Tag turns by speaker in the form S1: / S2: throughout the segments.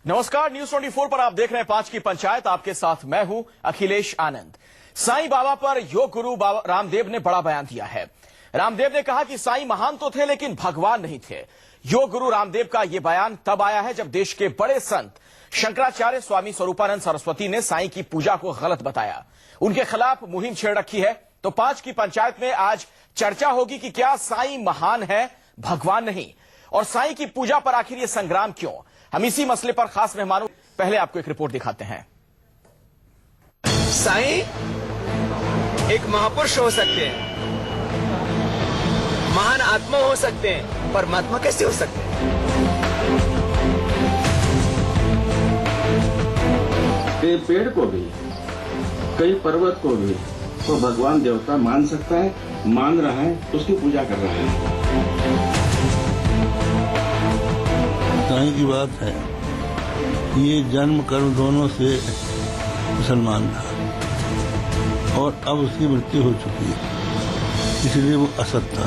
S1: नमस्कार, न्यूज 24 पर आप देख रहे हैं 5 की पंचायत। आपके साथ मैं हूं अखिलेश आनंद। साईं बाबा पर योग गुरु बाबा रामदेव ने बड़ा बयान दिया है। रामदेव ने कहा कि साईं महान तो थे लेकिन भगवान नहीं थे। योग गुरु रामदेव का यह बयान तब आया है जब देश के बड़े संत शंकराचार्य स्वामी स्वरूपानंद सरस्वती ने साईं की पूजा को गलत बताया। उनके खिलाफ मुहिम छेड़ रखी है। तो 5 की पंचायत में आज चर्चा होगी कि क्या साईं महान है, भगवान नहीं, और साईं की पूजा पर आखिर ये संग्राम क्यों। हम इसी मसले पर खास मेहमानों पहले आपको एक रिपोर्ट दिखाते हैं।
S2: साईं एक महापुरुष हो सकते हैं, महान आत्मा हो सकते हैं, परमात्मा कैसे हो सकते हैं?
S3: कई पेड़ को भी, कई पर्वत को भी तो भगवान देवता मान सकता है, मान रहा है, उसकी पूजा कर रहा है।
S4: साईं की बात है, ये जन्म कर्म दोनों से मुसलमान था और अब उसकी मृत्यु हो चुकी है, इसलिए वो असत था।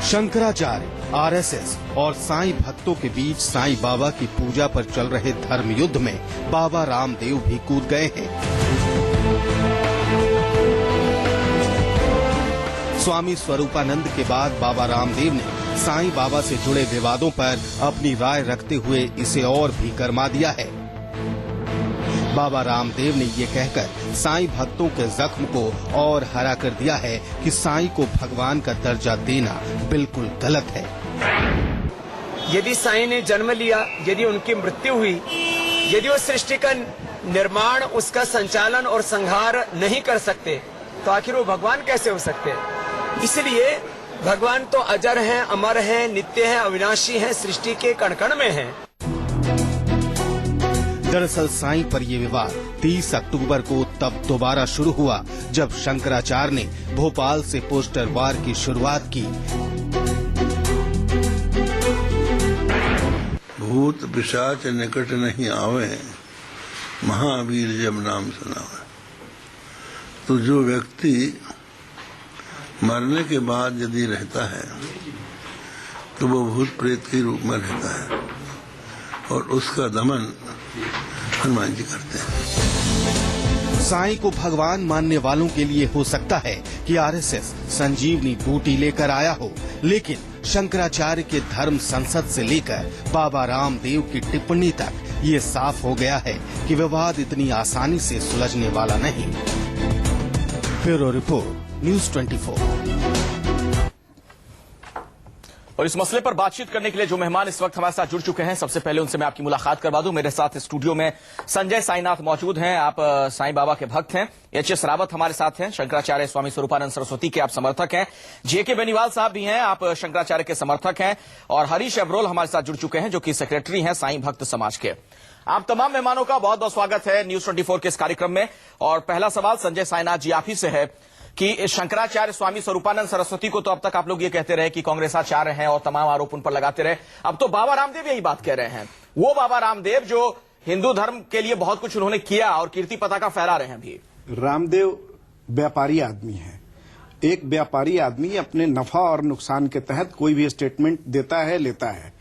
S5: शंकराचार्य, आरएसएस और साईं भक्तों के बीच साईं बाबा की पूजा पर चल रहे धर्म युद्ध में बाबा रामदेव भी कूद गए हैं। स्वामी स्वरूपानंद के बाद बाबा रामदेव ने साईं बाबा से जुड़े विवादों पर अपनी राय रखते हुए इसे और भी गरमा दिया है। बाबा रामदेव ने ये कहकर साईं भक्तों के जख्म को और हरा कर दिया है कि साईं को भगवान का दर्जा देना बिल्कुल गलत है।
S2: यदि साईं ने जन्म लिया, यदि उनकी मृत्यु हुई, यदि वो सृष्टि का निर्माण, उसका संचालन और संहार नहीं कर सकते, तो आखिर वो भगवान कैसे हो सकते हैं? इसलिए भगवान तो अजर हैं, अमर हैं, नित्य हैं, अविनाशी हैं, सृष्टि के कण-कण में हैं।
S5: दरअसल साईं पर यह विवाद 30 अक्टूबर को तब दोबारा शुरू हुआ जब शंकराचार्य ने भोपाल से पोस्टर वार की शुरुआत की।
S4: भूत पिशाच निकट नहीं आवे, महावीर जब नाम सुनावे। तो जो व्यक्ति मरने के बाद यदि रहता है तो वो भूत प्रेत के रूप में रहता है और उसका दमन हनुमान जी करते हैं।
S5: साईं को भगवान मानने वालों के लिए हो सकता है कि आरएसएस संजीवनी बूटी लेकर आया हो, लेकिन शंकराचार्य के धर्म संसद से लेकर बाबा रामदेव की टिप्पणी तक ये साफ हो गया है कि विवाद इतनी आसानी से सुलझने वाला नहीं। Bureau report, news 24।
S1: और इस मसले पर बातचीत करने के लिए जो मेहमान इस वक्त हमारे साथ जुड़ चुके हैं, सबसे पहले उनसे मैं आपकी मुलाकात करवा दूं। मेरे साथ स्टूडियो में संजय साईनाथ मौजूद हैं। आप साईं बाबा के भक्त हैं। एच.एस. रावत हमारे साथ हैं, शंकराचार्य स्वामी स्वरूपानंद सरस्वती के आप समर्थक हैं। जे.के. बेनीवाल साहब भी हैं, आप शंकराचार्य के समर्थक हैं। और हरीश अब्रोल हमारे साथ जुड़ चुके हैं, जो कि सेक्रेटरी हैं साईं भक्त समाज के। आप तमाम मेहमानों का बहुत बहुत स्वागत है न्यूज 24 के इस कार्यक्रम में। और पहला सवाल संजय साईनाथ जी आप ही से है कि शंकराचार्य स्वामी स्वरूपानंद सरस्वती को तो अब तक आप लोग ये कहते रहे कि कांग्रेसाचार्य हैं और तमाम आरोप उन पर लगाते रहे। अब तो बाबा रामदेव यही बात कह रहे हैं। वो बाबा रामदेव जो हिंदू धर्म के लिए बहुत कुछ उन्होंने किया और कीर्ति पताका फहरा रहे हैं अभी। रामदेव
S6: व्यापारी आदमी है। एक व्यापारी आदमी अपने नफा और नुकसान के तहत कोई भी स्टेटमेंट देता है, लेता है।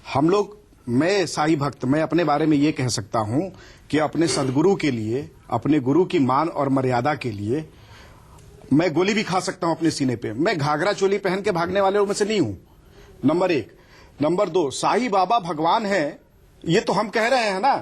S6: हम लोग, मैं साईं भक्त, मैं अपने बारे में ये कह सकता हूं कि अपने सदगुरु के लिए, अपने गुरु की मान और मर्यादा के लिए मैं गोली भी खा सकता हूं अपने सीने पे। मैं घाघरा चोली पहन के भागने वाले में से नहीं हूं, नंबर 1। नंबर 2, साईं बाबा भगवान है, ये तो हम कह रहे हैं ना।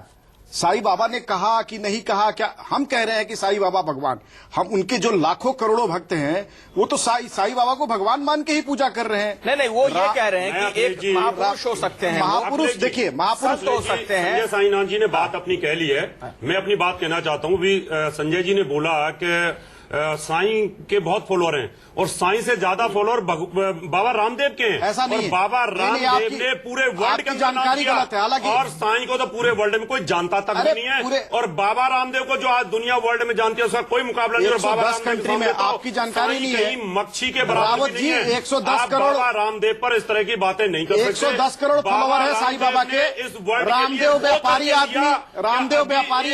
S6: साईं बाबा ने कहा कि नहीं कहा, क्या हम कह रहे हैं कि साईं बाबा भगवान। हम उनके जो लाखों करोड़ों भक्त हैं, वो तो साईं बाबा को भगवान मान के ही पूजा कर रहे हैं।
S1: नहीं, वो ये कह रहे हैं कि एक महापुरुष हो सकते हैं।
S6: महापुरुष, देखिए, महापुरुष
S1: तो हो सकते हैं।
S7: संजय साईनाथ जी ने बात अपनी कह ली है। मैं अपनी बात कहना चाहता हूँ भी। संजय जी ने बोला कि साईं के बहुत फॉलोअर हैं और साईं से ज्यादा फॉलोअर बाबा रामदेव के हैं।
S6: ऐसा नहीं
S7: और
S6: है।
S7: बाबा रामदेव ने पूरे वर्ल्ड के
S6: जानकारी गलत है। हालांकि
S7: और साईं को तो पूरे वर्ल्ड में कोई जानता तक नहीं है। और बाबा रामदेव को जो आज दुनिया वर्ल्ड में जानती है उसका कोई मुकाबला नहीं। और बाबा
S6: 110 कंट्री में आपकी जानकारी नहीं है।
S7: मच्छी के बराबर नहीं है।
S6: 110 करोड़
S7: बाबा रामदेव पर इस तरह की बातें नहीं कर सकते।
S6: 110 करोड़ फॉलोवर है साईं बाबा के।
S7: इस वर्ल्ड
S6: रामदेव व्यापारी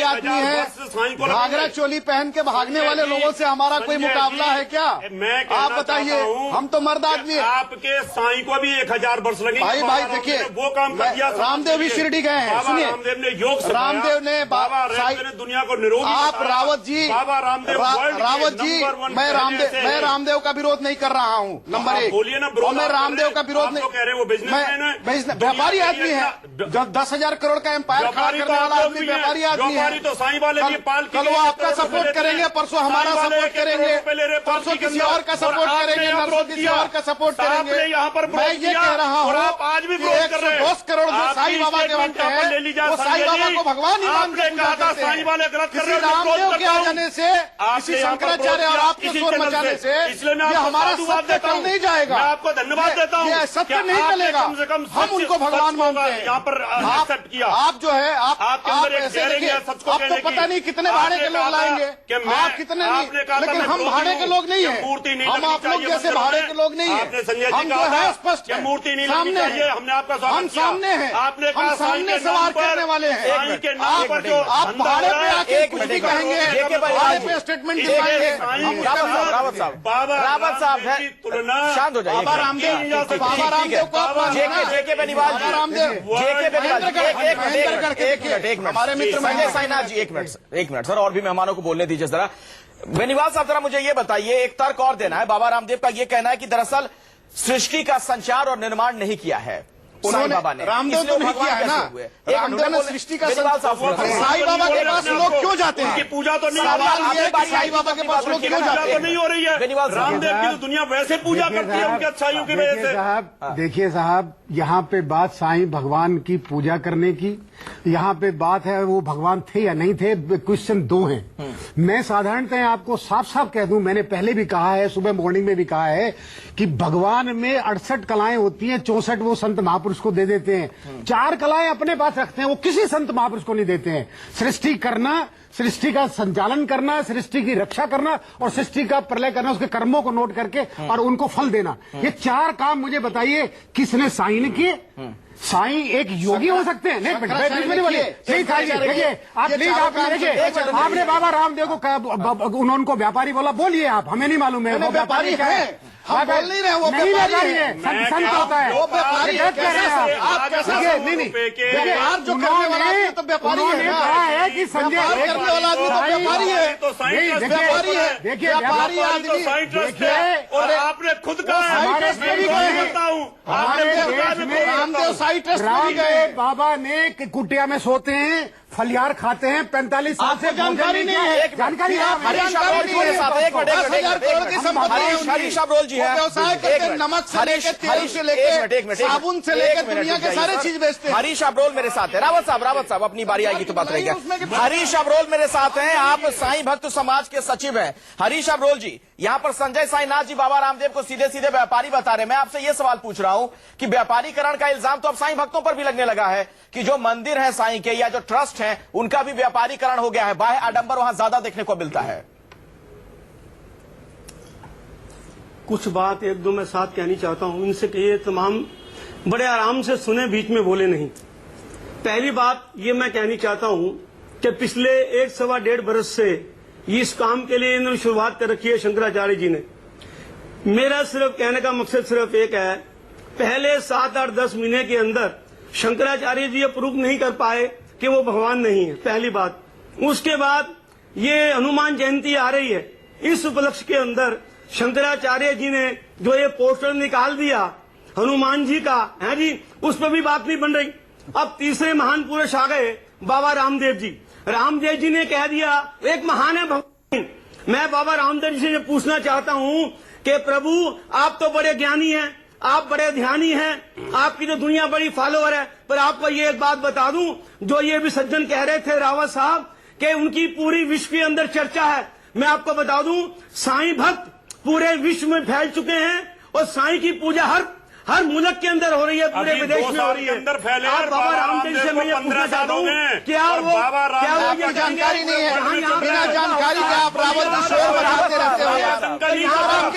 S6: आदमी है। घाघरा चोली पहन के भागने वाले लोगों से हमारा कोई
S7: संजय
S6: मुकाबला
S7: जी,
S6: है क्या?
S7: मैं कहना
S6: आप बताइए,
S7: चाहता हूं
S6: हम तो मर्द
S7: कि
S6: आदमी हैं।
S7: आपके साईं को भी 1000 वर्ष लगेंगे।
S6: भाई
S7: बाबा
S6: देखिए,
S7: रामदेव ने वो काम कर दिया।
S6: रामदेव भी शिरडी गए हैं।
S7: बाबा
S6: सुनिए,
S7: रामदेव ने योग सिखाया।
S6: रामदेव ने
S7: बाबा रामदेव ने दुनिया को निरोगी
S6: आप
S7: बताया।
S6: रावत जी,
S7: बाबा रामदेव वर्ल्ड के
S6: रावत जी,
S7: नंबर 1
S6: मैं रामदेव का विरोध नहीं कर रहा हूँ। नंबर
S7: आप
S6: 1
S7: बोलिए ना, विरोध
S6: और मैं
S7: आप कर
S6: रामदेव
S7: रहे
S6: का
S7: हैं।
S6: विरोध
S7: आप
S6: नहीं
S7: तो कह रहे हैं वो बिजनेसमैन है।
S6: व्यापारी आदमी है। जो 10,000 करोड़ का एम्पायर खड़ा करने वाला आदमी व्यापारी आदमी है।
S7: व्यापारी तो साईं वाले भी पाल
S6: कल वो आपका सपोर्ट करेंगे, परसों हमारा सपोर्ट करेंगे, परसों किसी और का सपोर्ट करेंगे, परसों किसी और का सपोर्ट करेंगे।
S7: यहाँ पर
S6: मैं ये कह रहा हूँ,
S7: आप आज भी विरोध कर रहे हैं।
S6: 110 करोड़ जो साईं बाबा के भक्त हैं,
S7: ले लीजिए।
S6: वो साईं बाबा को भगवान ही मानते
S7: आपने कहा था साईं वाले गलत कर रहे हैं।
S6: रामदेव के आ जाने से, किसी शंकराचार्य और आपके शोर मचाने से
S7: इसलिए मैं
S6: ये
S7: आपको
S6: हमारा
S7: साधुवाद
S6: सत्य
S7: देता
S6: कल
S7: हूं।
S6: नहीं जाएगा।
S7: मैं आपको धन्यवाद देता हूं।
S6: ये सत्य नहीं
S7: आपने
S6: चलेगा।
S7: कम से कम
S6: हम उनको भगवान मानते हैं।
S7: यहाँ पर एक्सेप्ट किया।
S6: आप जो है
S7: आपके अंदर एक
S6: ऐसे
S7: daring
S6: देखिए,
S7: है सच को
S6: आप
S7: कहने
S6: तो पता
S7: की।
S6: नहीं कितने भाड़े के लोग लाएंगे, आप कितने नहीं, लेकिन हम भाड़े के लोग नहीं है।
S7: मूर्ति नहीं
S6: हम आप लोग जैसे भाड़े के लोग नहीं
S7: आपने
S6: है।
S7: संजय जी
S6: हम जो
S7: कहा
S6: है
S7: था
S6: स्पष्ट है,
S7: मूर्ति नहीं
S6: सामने
S7: लगनी चाहिए।
S6: है।
S7: हमने आपका स्वागत
S6: हम
S7: किया।
S6: सामने हैं,
S7: आपने
S6: हम
S7: कहा
S6: सामने सवार करने वाले हैं।
S7: साईं के नाम पर जो
S6: आप भाड़े पे आके
S1: एक
S6: कुछ
S1: मिनट,
S6: भी
S1: एक मिनट।
S6: कहेंगे,
S1: जेके भाई,
S6: भाड़े पे स्टेटमेंट दिलवाएंगे।
S1: रावत साहब
S7: बाबा
S1: रावत साहब
S7: रामदेव की तुलना
S1: शांत हो जाइए।
S6: बाबा रामदेव को आप
S1: जेके बेनीवाल जी,
S6: बाबा रामदेव,
S1: जेके बेनीवाल जी, एक मिनट,
S6: हमारे मित्र
S1: संजय साईनाथ जी, एक मिनट सर, और भी मेहमानों को बोलने दीजिए जरा। बेनीवाल साहब जरा मुझे ये बताइए, एक तर्क और देना है। बाबा रामदेव का ये कहना है कि दरअसल सृष्टि का संचार और निर्माण नहीं किया है साईं बाबा ने,
S6: रामदेव
S1: इसलिए
S6: तो नहीं
S1: भगवान
S6: किया है ना।
S1: कैसे हुए?
S6: रामदेव ने सृष्टि का
S1: बेनीवाल साहब
S6: साईं बाबा के पास लोग क्यों जाते हैं?
S7: उनकी पूजा तो नहीं
S6: सवाल
S7: हो
S6: ये है कि साईं बाबा के पास लोग क्यों जाते
S7: तो
S6: हैं?
S7: नहीं हो रही है।
S1: बेनीवाल साहब।
S7: रामदेव की तो दुनिया वैसे पूजा करती है उनके अच्छाइयों की वजह से।
S8: देखिए साहब, यहाँ पे बात साईं भगवान की पूजा करने की, यहाँ पे बात है वो भगवान थे या नहीं थे, क्वेश्चन दो हैं। मैं साधारणतः आपको साफ साफ कह दूं, मैंने पहले भी कहा है, सुबह मॉर्निंग में भी कहा है कि भगवान में 68 कलाएं होती हैं, 64 वो संत महापुरुष को दे देते हैं, 4 कलाएं अपने पास रखते हैं, वो किसी संत महापुरुष को नहीं देते हैं। सृष्टि करना, सृष्टि का संचालन करना, सृष्टि की रक्षा करना और सृष्टि का प्रलय करना, उसके कर्मों को नोट करके और उनको फल देना, ये 4 काम मुझे बताइए किसने साईं ने किए? साईं एक योगी हो सकते हैं? नहीं, बोलिए नहीं था। देखिए आप प्लीज, आप देखिए, आपने बाबा रामदेव को उनको व्यापारी बोला, बोलिए आप, हमें नहीं मालूम है वो व्यापारी है।
S6: हम बोल नहीं रहे, वो व्यापारी है।
S8: संत होता है,
S6: वो व्यापारी है। आप कैसे
S8: नहीं
S6: व्यापार जो करने वाला आदमी तो व्यापारी है ना।
S8: कहा है कि संजय
S6: व्यापार करने वाला आदमी तो व्यापारी है।
S7: तो साईं ट्रस्ट
S6: व्यापारी है,
S8: देखिए,
S6: व्यापारी
S7: तो
S6: आदमी।
S7: साईं ट्रस्ट है। और आपने खुद कहा है,
S6: साईं ट्रस्ट में भी गए हैं। रामदेव साईं ट्रस्ट में भी गए।
S8: रामदेव बाबा ने कुटिया में सोते हैं, फलियार खाते हैं, 45 साल से
S6: जानकारी नहीं है।
S8: जानकारी
S1: हरीश अब्रोल जी मेरे साथ, एक मिनट,
S6: 10,000 करोड़ की संपत्ति है उनकी।
S1: हरीश अब्रोल जी है,
S6: व्यवसाय करते हैं, नमक से लेकर तेल से लेकर साबुन से लेकर दुनिया के सारे चीज बेचते हैं।
S1: हरीश अब्रोल मेरे साथ है। रावत साहब अपनी बारी आएगी तो बात रहेगी। हरीश अब्रोल मेरे साथ हैं, आप साईं भक्त समाज के सचिव हैं। हरीश अब्रोल जी, यहाँ पर संजय साईनाथ जी बाबा रामदेव को सीधे सीधे व्यापारी बता रहे हैं। मैं आपसे ये सवाल पूछ रहा हूं कि व्यापारीकरण का इल्जाम तो अब साईं भक्तों पर भी लगने लगा है कि जो मंदिर है साईं के या जो ट्रस्ट है उनका भी व्यापारीकरण हो गया है, बाह्य आडंबर वहां ज्यादा देखने को मिलता है।
S9: कुछ बात एक दो मैं साथ कहनी चाहता हूं, इनसे कहिए तमाम बड़े आराम से सुने, बीच में बोले नहीं। पहली बात ये मैं कहनी चाहता हूं कि पिछले 1-1.25 बरस से इस काम के लिए इन्होंने शुरुआत कर रखी है शंकराचार्य जी ने। मेरा सिर्फ कहने का मकसद सिर्फ एक है, पहले 7-8-10 महीने के अंदर शंकराचार्य जी ये प्रूव नहीं कर पाए कि वो भगवान नहीं है, पहली बात। उसके बाद ये हनुमान जयंती आ रही है, इस उपलक्ष्य के अंदर शंकराचार्य जी ने जो ये पोस्टर निकाल दिया हनुमान जी का है जी, उस पर भी बात नहीं बन रही। अब तीसरे महान पुरुष आ गए बाबा रामदेव जी। रामदेव जी ने कह दिया एक महान है भगवान। मैं बाबा रामदेव जी से पूछना चाहता हूं कि प्रभु आप तो बड़े ज्ञानी हैं, आप बड़े ध्यानी हैं, आपकी तो दुनिया बड़ी फॉलोअर है, पर आपको ये एक बात बता दूं, जो ये भी सज्जन कह रहे थे रावत साहब कि उनकी पूरी विश्व के अंदर चर्चा है। मैं आपको बता दूं, साईं भक्त पूरे विश्व में फैल चुके हैं और साईं की पूजा हर मुल्क के अंदर हो रही है, पूरे विदेश में हो रही है।
S7: अंदर फैले
S8: आप बाबा रामदेव से मैं ये पूछना चाहता हूँ, क्या वो
S6: जानकारी नहीं है, बिना जानकारी के आप रावत की शोर बजाते रहते हो।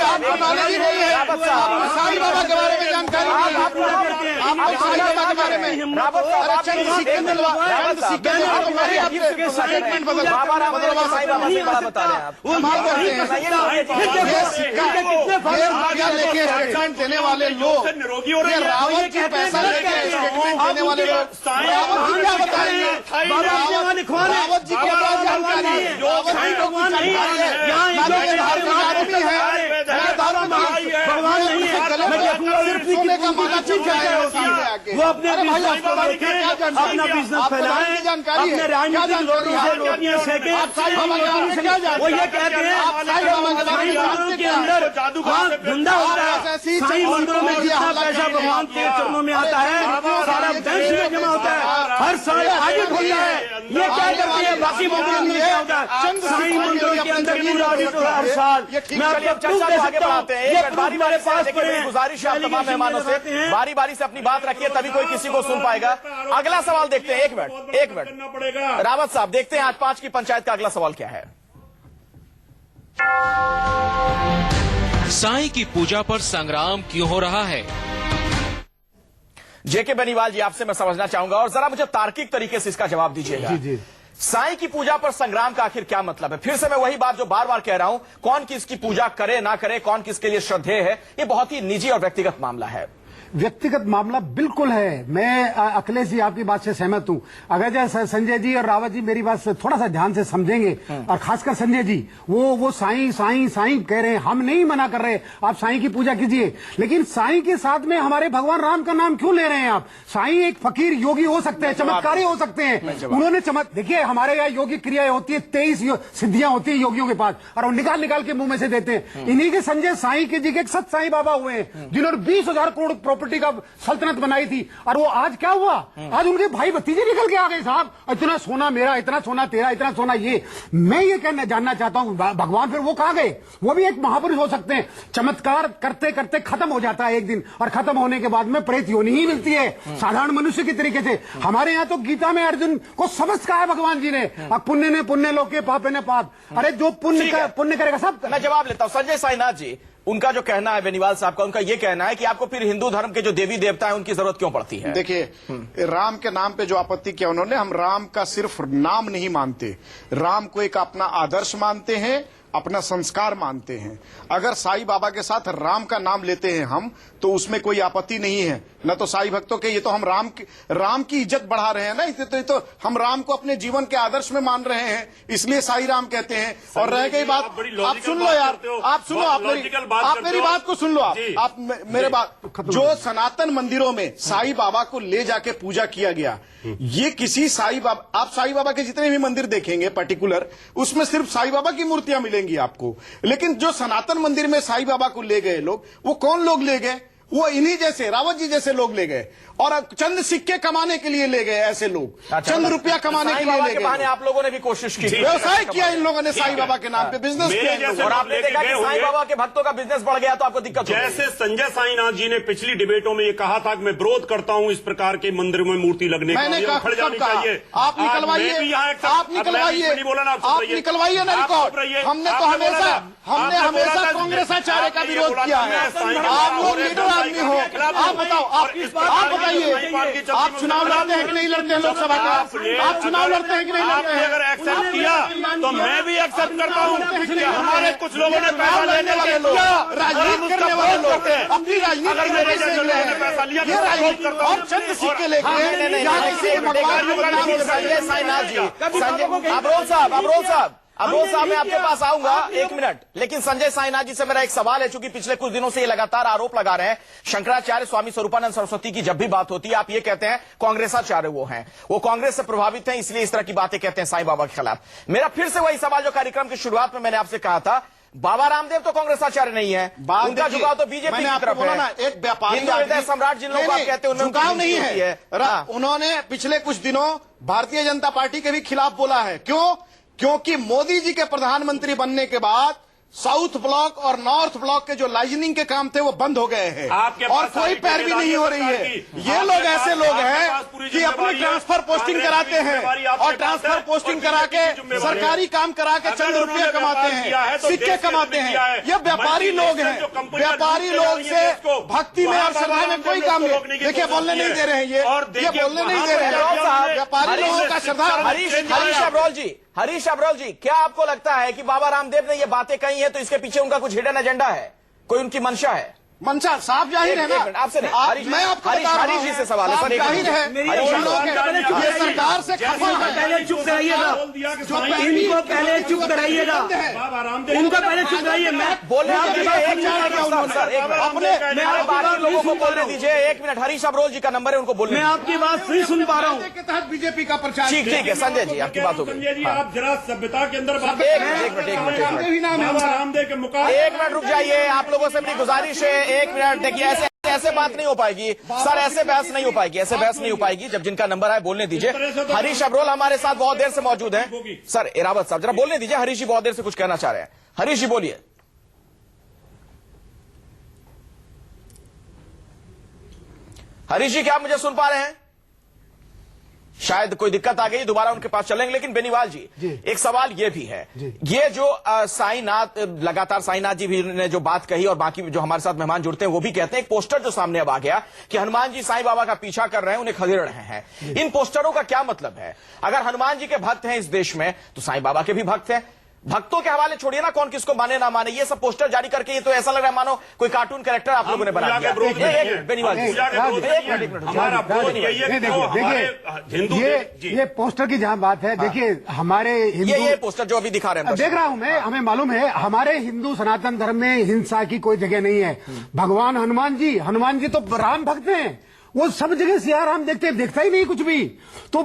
S6: आपको नॉलेज ही नहीं है, आपको साईं बाबा के बारे में जानकारी नहीं है, आपको साईं बाबा के बारे में चंद सिक्के तुम्हारी आपके स्टेटमेंट बदल
S1: बाबा रामदेव साईं बाबा से बड़ा बता रहे हैं आप।
S6: कमाल करते हैं। ये सिक्का लेके स्टेटमेंट देने वाले लोग, ये रावत जी पैसा लेके स्टेटमेंट देने वाले लोग, रावत जी क्या बताएंगे? रावत जी के पास जानकारी है, साईं भगवान नहीं है, आदमी है, भगवान नहीं है, सोने का माला चुप जाए वो अपने
S9: अपना बिजनेस फैलाएं, अपने राजनीतिक रोटियां सेकें, वो ये कहते हैं साईं मंदिरों के अंदर धंधा होता है, साईं मंदिरों में जितना पैसा भगवान के चरणों में आता है सारा बैंक में जमा होता है, हर साल आगे होता है। ये क्या करती है बाकी मंदिरों में क्या होता है? साईं मंदिरों के अंदर पूरा हर साल मैं आपको
S1: चर्चा को आगे बढ़ाते हैं। एक बारी मेरे पास गुजारिश है आप तमाम मेहमानों से, बारी बारी से अपनी बात रखिए तभी कोई किसी को सुन पाएगा। अगला सवाल देखते हैं, एक मिनट रावत साहब, देखते हैं आज 5 की पंचायत का अगला सवाल क्या है।
S10: साईं की पूजा पर संग्राम क्यों हो रहा है?
S1: जेके बेनीवाल जी, आपसे मैं समझना चाहूंगा और जरा मुझे तार्किक तरीके से इसका जवाब दीजिएगा। साईं की पूजा पर संग्राम का आखिर क्या मतलब है? फिर से मैं वही बात जो बार बार कह रहा हूं, कौन किसकी पूजा करे ना करे, कौन किसके लिए श्रद्धेय है, ये बहुत ही निजी और व्यक्तिगत मामला है।
S8: व्यक्तिगत मामला बिल्कुल है। मैं अखिलेश जी आपकी बात से सहमत हूं। अगर जैसे संजय जी और रावत जी मेरी बात से थोड़ा सा ध्यान से समझेंगे, और खासकर संजय जी, वो साईं साईं साईं कह रहे हैं, हम नहीं मना कर रहे, आप साईं की पूजा कीजिए, लेकिन साईं के साथ में हमारे भगवान राम का नाम क्यों ले रहे हैं आप? साईं एक फकीर योगी हो सकते हैं, चमत्कारी हो सकते हैं, उन्होंने देखिए हमारे यहाँ योगी क्रियाएं होती है, 23 सिद्धियां होती है योगियों के पास, और वो निकाल निकाल के मुंह में से देते हैं। इन्हीं के संजय साईं के जी के एक सत साईं बाबा हुए हैं जिन्होंने 20,000 करोड़ प्रॉपर्टी का सल्तनत बनाई थी, और वो आज क्या हुआ? आज उनके भाई भतीजे निकल के आ गए, साहब इतना सोना मेरा, इतना सोना तेरा, इतना सोना ये। मैं ये कहना जानना चाहता हूं, भगवान फिर वो कहां गए? वो भी एक महापुरुष हो सकते हैं। चमत्कार करते करते खत्म हो जाता है एक दिन, और खत्म होने के बाद में प्रेत योनि ही मिलती है साधारण मनुष्य की तरीके से। हमारे यहाँ तो गीता में अर्जुन को सबक कहा है भगवान जी ने, पुण्य ने पुण्य लोग के, पाप ने पाप। अरे जो पुण्य करेगा सब।
S1: मैं जवाब लेता हूं। संजय साईनाथ जी, उनका जो कहना है, बेनीवाल साहब का, उनका ये कहना है कि आपको फिर हिंदू धर्म के जो देवी देवता है उनकी जरूरत क्यों पड़ती है?
S6: देखिए, राम के नाम पे जो आपत्ति किया उन्होंने, हम राम का सिर्फ नाम नहीं मानते, राम को एक अपना आदर्श मानते हैं, अपना संस्कार मानते हैं। अगर साईं बाबा के साथ राम का नाम लेते हैं हम, तो उसमें कोई आपत्ति नहीं है। न तो साईं भक्तों के, ये तो हम राम की इज्जत बढ़ा रहे हैं ना, इसलिए तो हम राम को अपने जीवन के आदर्श में मान रहे हैं, इसलिए साईं राम कहते हैं। और रह गई बात, आप सुन लो यार, आप सुनो, आप मेरी बात को सुन लो, आप मेरे बात, जो सनातन मंदिरों में साईं बाबा को ले जाके पूजा किया गया, ये किसी साईं बाबा, आप साईं बाबा के जितने भी मंदिर देखेंगे पर्टिकुलर, उसमें सिर्फ साईं बाबा की मूर्तियां मिलेंगी आपको। लेकिन जो सनातन मंदिर में साईं बाबा को ले गए लोग, वो कौन लोग ले गए? वो इन्हीं जैसे रावत जी जैसे लोग ले गए, और चंद सिक्के कमाने के लिए ले गए ऐसे लोग, चंद रुपया कमाने के लिए ले गए।
S1: आप लोगों ने भी कोशिश की,
S6: व्यवसाय किया इन लोगों ने साईं बाबा के नाम पे, बिजनेस किया,
S1: और आपने देखा कि साईं बाबा के भक्तों का बिजनेस बढ़ गया तो आपको दिक्कत।
S7: जैसे संजय साईनाथ जी ने पिछली डिबेटों में ये कहा था कि मैं विरोध करता हूं इस प्रकार के मंदिरों में मूर्ति लगने का, खड़ जानी चाहिए।
S6: आप निकलवाइए, आप निकलवाइए, आप निकलवाइए ना रिकॉर्ड। हमने तो हमेशा कांग्रेसाचार्य का विरोध किया है। आप लोग लीडर आदमी हो, आप बताओ, आप बताइए, आप चुनाव लड़ते हैं कि नहीं लड़ते हैं लोकसभा का? आप चुनाव लड़ते हैं कि नहीं लड़ते हैं?
S7: अगर एक्सेप्ट किया तो मैं भी एक्सेप्ट करता हूं कि हमारे कुछ लोगों ने पैसा लेने वाले लोग,
S6: राजनीति करने वाले लोग अपनी राजनीति में पैसा लिया, ये राजनीति और चंद सिक्के लेके
S1: संजय साईनाथ जी, अबरोज साहब मैं आपके पास आऊंगा, एक मिनट। लेकिन संजय साईनाथ जी से मेरा एक सवाल है, चूंकि पिछले कुछ दिनों से ये लगातार आरोप लगा रहे हैं, शंकराचार्य स्वामी स्वरूपानंद सरस्वती की जब भी बात होती है आप ये कहते हैं कांग्रेसाचार्य वो हैं, वो कांग्रेस से प्रभावित हैं, इसलिए इस तरह की बातें कहते हैं साईं बाबा के खिलाफ। मेरा फिर से वही सवाल जो कार्यक्रम की शुरुआत में मैंने आपसे कहा था, बाबा रामदेव तो कांग्रेसाचार्य नहीं है, उनका झुकाव तो बीजेपी की तरफ है।
S6: एक व्यापारी
S1: सम्राट जिन लोगों को आप कहते हैं
S6: झुकाव नहीं है। उन्होंने पिछले कुछ दिनों भारतीय जनता पार्टी के भी खिलाफ बोला है। क्योंकि मोदी जी के प्रधानमंत्री बनने के बाद साउथ ब्लॉक और नॉर्थ ब्लॉक के जो लाइजनिंग के काम थे वो बंद हो गए हैं
S7: आपके
S6: और
S7: पास
S6: कोई
S7: सारी
S6: पैरवी नहीं हो रही है। ये
S7: आपके
S6: लोग
S7: पास-
S6: ऐसे लोग
S7: आपके
S6: हैं
S7: पास पूरी
S6: कि अपनी
S7: जिम्मेवारी है।
S6: ट्रांसफर पोस्टिंग
S7: कांग्रेस
S6: कराते
S7: की
S6: हैं
S7: जिम्मेवारी आपके
S6: और
S7: पास
S6: ट्रांसफर
S7: है
S6: पोस्टिंग
S7: और
S6: करा के
S7: बीजेपी की जिम्मेवारी है।
S6: सरकारी काम करा के
S7: अगर
S6: चंद
S7: उन्होंने
S6: रुपये कमाते
S7: व्यापार किया है
S6: हैं,
S7: तो
S6: सिक्के
S7: देश के
S6: कमाते
S7: लिए किया
S6: हैं।
S7: है।
S6: ये व्यापारी लोग हैं।
S7: जो कंपनियां
S6: व्यापारी
S7: लूट
S6: लोग
S7: रही
S6: से
S7: हैं देश को,
S6: भक्ति में और श्रद्धा में कोई काम नहीं।
S7: रोकने की
S6: देखिए
S7: कोशिश
S6: बोलने
S7: की
S6: नहीं
S7: है।
S6: दे रहे हैं ये
S7: और देखिए
S6: बोलने नहीं
S7: वहां
S6: दे रहे
S7: पर
S6: हैं
S1: साहब,
S6: व्यापारी लोगों का श्रद्धा।
S1: हरीश अब्रोल जी, क्या आपको लगता है कि बाबा रामदेव ने ये बातें कही है तो इसके पीछे उनका कुछ हिडन एजेंडा है, कोई उनकी मंशा है?
S6: मंशा साफ जाहिर है ना।
S1: एक मिनट, आपसे नहीं,
S6: आप-
S1: हरीश-
S6: मैं आपको
S1: हरीश-
S6: बता रहा
S1: हरीश
S6: हूं,
S1: जी से सवाल है,
S6: साफ
S1: सर, एक
S6: जाहिर
S1: मिनट।
S6: है
S1: हरीश
S6: उन
S1: जी,
S6: लोग ये सरकार से खफा है।
S9: पहले चुप कराइएगा,
S6: जो
S9: इनको पहले चुप कराइएगा, इनको पहले चुप कराइए। मैं
S1: बोलने
S9: आपकी
S1: दीजिए,
S9: बात
S1: एक
S9: समझा
S1: मिनट,
S9: रहा हूं।
S1: सर, एक मिनट।
S6: अपने
S1: मेरे बाकी लोगों को बोलने दीजिए, एक मिनट। हरीश अब्रोल जी का नंबर है, उनको बोलने
S9: मैं आपकी बात नहीं सुन पा रहा हूँ।
S6: के तहत बीजेपी का प्रचार
S1: ठीक है, संजय जी आपकी बात हो गई।
S7: संजय जी आप जरा सभ्यता के अंदर बात
S1: एक मिनट
S7: बाबा रामदेव के मुकाबले
S1: एक मिनट रुक जाइए। आप लोगों से मेरी गुजारिश है, एक मिनट। देखिए ऐसे बात नहीं हो पाएगी सर, ऐसे बहस नहीं हो पाएगी, ऐसे बहस नहीं हो पाएगी। जब जिनका नंबर है बोलने दीजिए। हरीश अब्रोल हमारे साथ बहुत देर से मौजूद हैं। सर इरावत साहब जरा बोलने दीजिए, हरीश जी बहुत देर से कुछ कहना चाह रहे हैं। हरीश जी बोलिए। हरीश जी क्या आप मुझे सुन पा रहे हैं? शायद कोई दिक्कत आ गई, दोबारा उनके पास चलेंगे। लेकिन बेनीवाल जी, एक सवाल ये भी है, ये जो साईनाथ, लगातार साईनाथ जी भी ने जो बात कही और बाकी जो हमारे साथ मेहमान जुड़ते हैं वो भी कहते हैं, एक पोस्टर जो सामने अब आ गया कि हनुमान जी साईं बाबा का पीछा कर रहे हैं, उन्हें खदेड़ रहे हैं। इन पोस्टरों का क्या मतलब है? अगर हनुमान जी के भक्त हैं इस देश में तो साईं बाबा के भी भक्त हैं। भक्तों के हवाले छोड़िए ना, कौन किसको माने ना माने, ये सब पोस्टर जारी करके ये तो ऐसा लग रहा है मानो कोई कार्टून कैरेक्टर आप लोगों ने बना दिया। बेनीवाल जी, एक मिनट।
S7: हमारा अप्रोच यही है कि जो हमारे हिंदू
S8: ये पोस्टर की जहाँ बात है, देखिए हमारे हिंदू,
S1: ये पोस्टर जो अभी दिखा रहे हैं
S8: देख रहा हूं मैं, हमें मालूम है हमारे हिंदू सनातन धर्म में हिंसा की कोई जगह नहीं है। भगवान हनुमान जी तो राम भक्त हैं, वो सब जगह सिया राम देखता ही नहीं कुछ भी। तो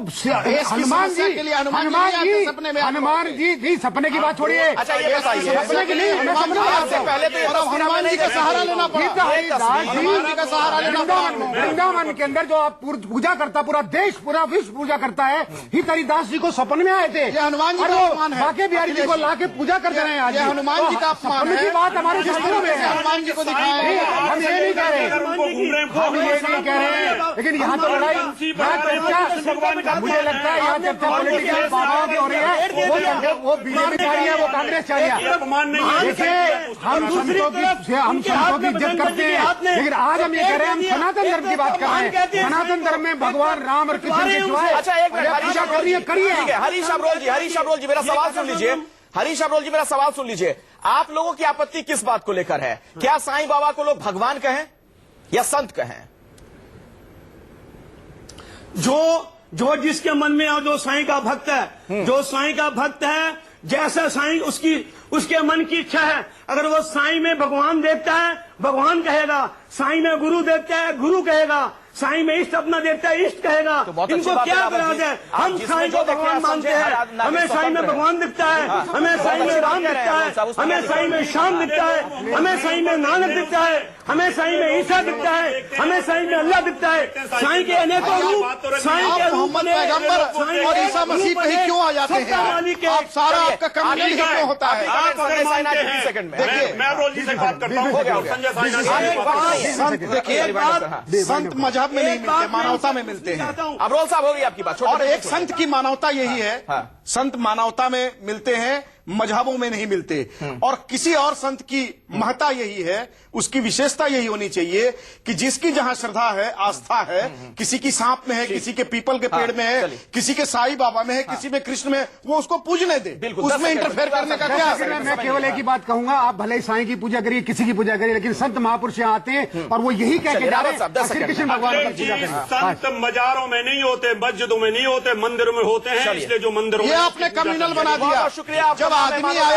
S8: हनुमान जी सपने की बात छोड़िए।
S1: अच्छा ये बताइए,
S8: सपने की नहीं,
S1: आपसे पहले तो ये
S6: हनुमान जी का सहारा लेना पड़ा। हनुमान जी का सहारा लेना पड़ा।
S8: वृंदावन के अंदर जो आप पूजा करता, पूरा देश पूरा विश्व पूजा करता है, हित हरिदास जी को सपन में आए थे।
S6: ये हनुमान जी का अपमान है।
S8: बाके बिहारी जी को लाके पूजा करते रहे आज।
S6: ये हनुमान जी का अपमान है।
S8: की बात हमारे शास्त्रों में है।
S6: हनुमान जी को दिखाया
S8: हम ये नहीं कह रहे, हम ये नहीं कह रहे, लेकिन यहाँ तो लड़ाई, मुझे लगता है यहाँ चर्चा पॉलिटिकल बाबाओं की हो रही है। वो बीजेपी चाहिए, वो कांग्रेस चाहिए। देखिए हम संतों की इज्जत करते हैं, लेकिन आज हम ये कह रहे हैं, हम सनातन धर्म की बात कर रहे हैं। सनातन धर्म में भगवान राम और कृष्ण के सिवाय
S1: अच्छा एक मिनट, हरीश अब्रोल जी मेरा सवाल सुन लीजिए। हरीश अब्रोल जी मेरा सवाल सुन लीजिए। आप लोगों की आपत्ति किस बात को लेकर है? क्या साईं बाबा को लोग भगवान कहें या संत कहें?
S9: जो जिसके मन में है, जो साईं का भक्त है, जो साईं का भक्त है, जैसा साईं उसके मन की इच्छा है। अगर वो साईं में भगवान देखता है, भगवान कहेगा। साईं में गुरु देखता है, गुरु कहेगा। साईं में इष्ट अपना देखता है, इष्ट कहेगा। इनको क्या अपराध है? हम साईं को भगवान मानते हैं, हमें साईं में भगवान दिखता है, हमें साईं में राम दिखता है, हमें साईं में श्याम दिखता है, हमें साईं में नानक दिखता है, हमें साईं में ईसा दिखता है, हमें साईं में अल्लाह दिखता है। साईं के अनेकों रूप, साईं के रूप में
S6: पैगंबर और ईसा मसीह पे ही क्यों आ जाते हैं? आप सारा आपका कम्युनल ही क्यों होता है?
S7: आप अगर मानते हैं, मैं अब्रोल जी से बात करता हूँ, संजय साईनाथ
S6: देखिए संत मजहब में नहीं मिलते, मानवता में मिलते हैं।
S1: अब्रोल साहब हो गई आपकी बात।
S6: और एक संत की मानवता यही है, संत मानवता में मिलते हैं, मजहबों में नहीं मिलते। और किसी और संत की महत्ता यही है, उसकी विशेषता यही होनी चाहिए कि जिसकी जहां श्रद्धा है, आस्था है, किसी की सांप में है, किसी के पीपल के पेड़ में है, किसी के साईं बाबा में है, किसी में कृष्ण में, वो उसको पूजने दे। उसमें इंटरफेयर करने का क्या है?
S8: मैं केवल एक ही बात कहूंगा, आप भले ही साईं की पूजा करिए, किसी की पूजा करिए, लेकिन संत महापुरुष यहाँ आते हैं और वो यही कह के जा रहे हैं श्री कृष्ण भगवान की पूजा करें।
S7: संत मजारों में नहीं होते, मस्जिदों में नहीं होते, मंदिरों में होते हैं। इसलिए जो मंदिरों में
S6: ये आपने कम्युनल बना दिया।
S1: शुक्रिया।
S6: जब आदमी आया